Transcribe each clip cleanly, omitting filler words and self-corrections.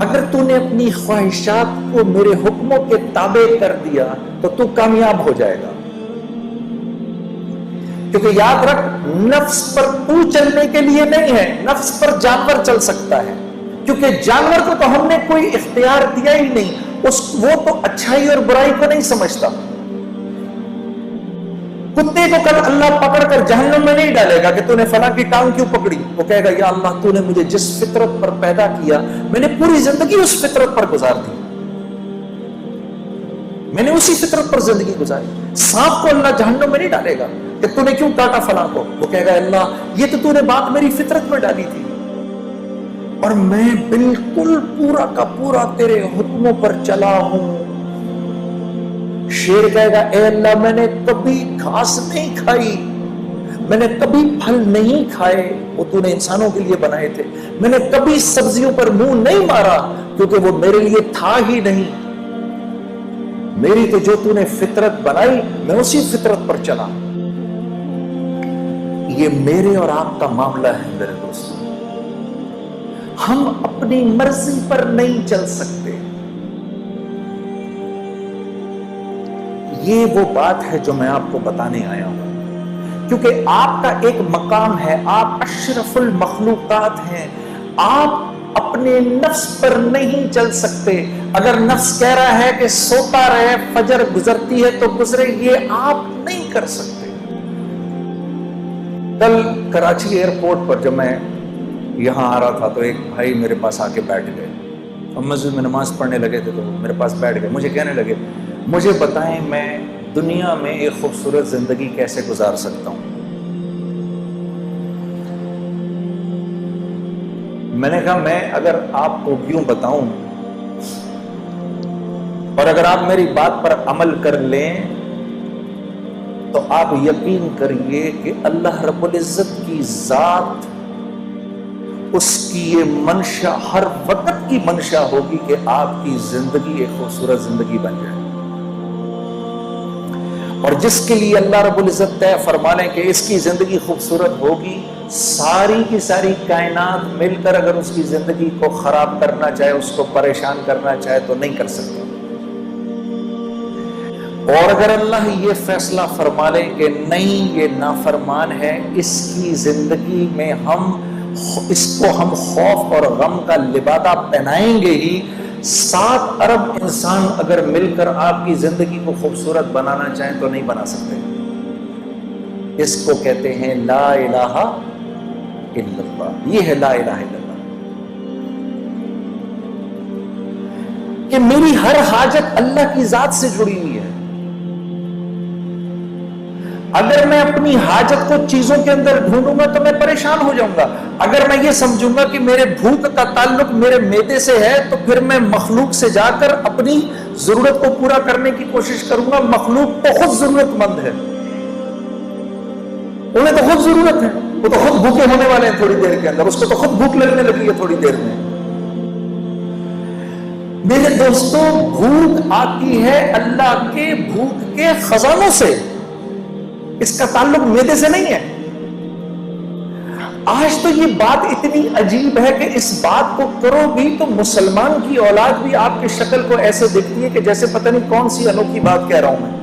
اگر تو نے اپنی خواہشات کو میرے حکموں کے تابع کر دیا تو تو کامیاب ہو جائے گا. کیونکہ یاد رکھ، نفس پر تو چلنے کے لیے نہیں ہے، نفس پر جانور چل سکتا ہے. کیونکہ جانور کو تو ہم نے کوئی اختیار دیا ہی نہیں، وہ تو اچھائی اور برائی کو نہیں سمجھتا. کتے کو کل اللہ پکڑ کر جہنم میں نہیں ڈالے گا کہ تو نے فلاں کی ٹانگ کیوں پکڑی. وہ کہے گا یا اللہ تو نے مجھے جس فطرت پر پیدا کیا میں نے پوری زندگی اس فطرت پر گزار دی، میں نے اسی فطرت پر زندگی گزاری. سانپ کو اللہ جہنم میں نہیں ڈالے گا کہ تو نے کیوں کاٹا فلاں کو. وہ کہے گا اللہ یہ تو نے بات میری فطرت میں ڈالی تھی اور میں بالکل پورا کا پورا تیرے حکموں پر چلا ہوں. شیر کہے گا اے اللہ میں نے کبھی گھاس نہیں کھائی، میں نے کبھی پھل نہیں کھائے، وہ تو نے انسانوں کے لیے بنائے تھے. میں نے کبھی سبزیوں پر منہ نہیں مارا کیونکہ وہ میرے لیے تھا ہی نہیں. میری تو جو تو نے فطرت بنائی میں اسی فطرت پر چلا. یہ میرے اور آپ کا معاملہ ہے میرے دوستوں. ہم اپنی مرضی پر نہیں چل سکتے. یہ وہ بات ہے جو میں آپ کو بتانے آیا ہوں، کیونکہ آپ کا ایک مقام ہے، آپ اشرف المخلوقات ہیں. آپ اپنے نفس پر نہیں چل سکتے. اگر نفس کہہ رہا ہے کہ سوتا رہے، فجر گزرتی ہے تو گزرے، یہ آپ نہیں کر سکتے. کل کراچی ایئرپورٹ پر جب میں یہاں آ رہا تھا تو ایک بھائی میرے پاس آ کے بیٹھ گئے. ہم مسجد میں نماز پڑھنے لگے تھے تو میرے پاس بیٹھ گئے. مجھے کہنے لگے مجھے بتائیں میں دنیا میں ایک خوبصورت زندگی کیسے گزار سکتا ہوں. میں نے کہا میں اگر آپ کو کیوں بتاؤں، اور اگر آپ میری بات پر عمل کر لیں تو آپ یقین کریے کہ اللہ رب العزت کی ذات، اس کی یہ منشا ہر وقت کی منشا ہوگی کہ آپ کی زندگی ایک خوبصورت زندگی بن جائے. اور جس کے لیے اللہ رب العزت طے فرما لیں کہ اس کی زندگی خوبصورت ہوگی، ساری کی ساری کائنات مل کر اگر اس کی زندگی کو خراب کرنا چاہے، اس کو پریشان کرنا چاہے تو نہیں کر سکتے. اور اگر اللہ یہ فیصلہ فرما لے کہ نہیں یہ نافرمان ہے، اس کی زندگی میں اس کو ہم خوف اور غم کا لبادہ پہنائیں گے ہی، 7 ارب انسان اگر مل کر آپ کی زندگی کو خوبصورت بنانا چاہیں تو نہیں بنا سکتے. اس کو کہتے ہیں لا الہ الا اللہ. یہ ہے لا الہ الا اللہ، کہ میری ہر حاجت اللہ کی ذات سے جڑی ہوئی ہے. اگر میں اپنی حاجت کو چیزوں کے اندر ڈھونڈوں گا تو میں پریشان ہو جاؤں گا. اگر میں یہ سمجھوں گا کہ میرے بھوک کا تعلق میرے معدے سے ہے تو پھر میں مخلوق سے جا کر اپنی ضرورت کو پورا کرنے کی کوشش کروں گا. مخلوق تو خود ضرورت مند ہے، انہیں تو خود ضرورت ہے، وہ تو خود بھوکے ہونے والے ہیں تھوڑی دیر کے اندر، اس کو تو خود بھوک لگنے لگی ہے تھوڑی دیر میں. میرے دوستوں، بھوک آتی ہے اللہ کے بھوک کے خزانوں سے، اس کا تعلق معدے سے نہیں ہے. آج تو یہ بات اتنی عجیب ہے کہ اس بات کو کرو بھی تو مسلمان کی اولاد بھی آپ کی شکل کو ایسے دیکھتی ہے کہ جیسے پتہ نہیں کون سی انوکھی بات کہہ رہا ہوں میں.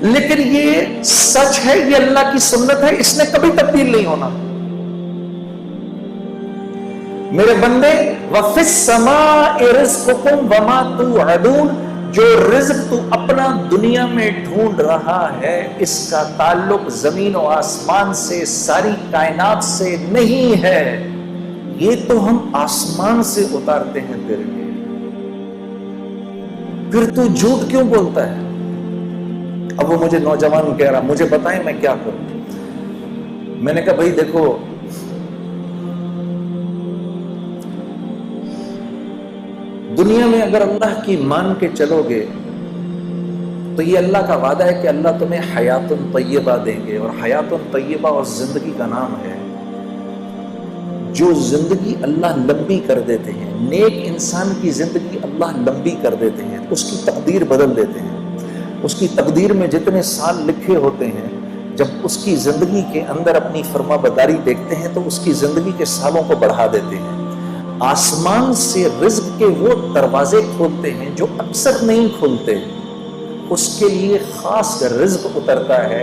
لیکن یہ سچ ہے، یہ اللہ کی سنت ہے، اس نے کبھی تبدیل نہیں ہونا. میرے بندے وَفِي السَّمَاءِ رِزْقُكُمْ وَمَا تُوعَدُونَ، جو رزق تو اپنا دنیا میں ڈھونڈ رہا ہے اس کا تعلق زمین و آسمان سے، ساری کائنات سے نہیں ہے. یہ تو ہم آسمان سے اتارتے ہیں تیرے لیے، پھر تو جھوٹ کیوں بولتا ہے؟ اب وہ مجھے نوجوان کہہ رہا مجھے بتائیں میں کیا کروں. میں نے کہا بھائی دیکھو، دنیا میں اگر اللہ کی مان کے چلو گے تو یہ اللہ کا وعدہ ہے کہ اللہ تمہیں حیات طیبہ دیں گے. اور حیات طیبہ اور زندگی کا نام ہے. جو زندگی اللہ لمبی کر دیتے ہیں، نیک انسان کی زندگی اللہ لمبی کر دیتے ہیں، اس کی تقدیر بدل دیتے ہیں. اس کی تقدیر میں جتنے سال لکھے ہوتے ہیں، جب اس کی زندگی کے اندر اپنی فرما برداری دیکھتے ہیں تو اس کی زندگی کے سالوں کو بڑھا دیتے ہیں. آسمان سے رزق کے وہ دروازے کھولتے ہیں جو اکثر نہیں کھولتے، اس کے لیے خاص رزق اترتا ہے،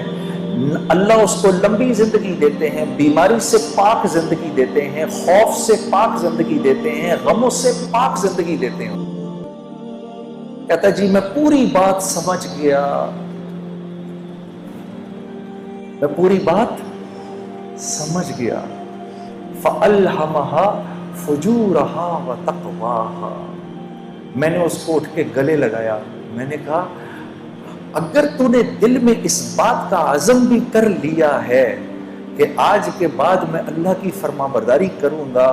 اللہ اس کو لمبی زندگی دیتے ہیں، بیماری سے پاک زندگی دیتے ہیں، خوف سے پاک زندگی دیتے ہیں، غموں سے پاک زندگی دیتے ہیں۔ کہتا جی میں پوری بات سمجھ گیا، میں پوری بات سمجھ گیا۔ فَأَلْهَمَهَا فُجُورَهَا وَتَقْوَاهَا، میں نے اس کو اٹھ کے گلے لگایا، میں نے کہا اگر تو نے دل میں اس بات کا عزم بھی کر لیا ہے کہ آج کے بعد میں اللہ کی فرما برداری کروں گا،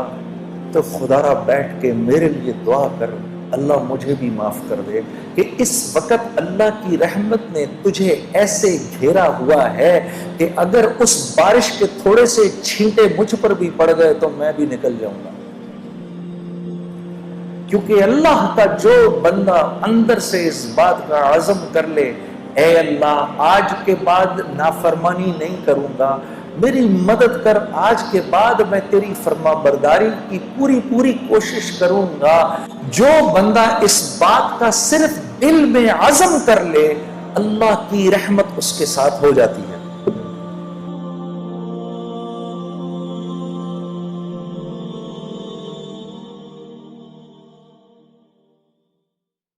تو خدا را بیٹھ کے میرے لیے دعا کر، اللہ مجھے بھی معاف کر دے کہ اس وقت اللہ کی رحمت نے تجھے ایسے گھیرا ہوا ہے کہ اگر اس بارش کے تھوڑے سے چھینٹے مجھ پر بھی پڑ گئے تو میں بھی نکل جاؤں گا۔ کیونکہ اللہ کا جو بندہ اندر سے اس بات کا عزم کر لے، اے اللہ آج کے بعد نافرمانی نہیں کروں گا، میری مدد کر، آج کے بعد میں تیری فرما برداری کی پوری کوشش کروں گا، جو بندہ اس بات کا صرف دل میں عزم کر لے، اللہ کی رحمت اس کے ساتھ ہو جاتی ہے۔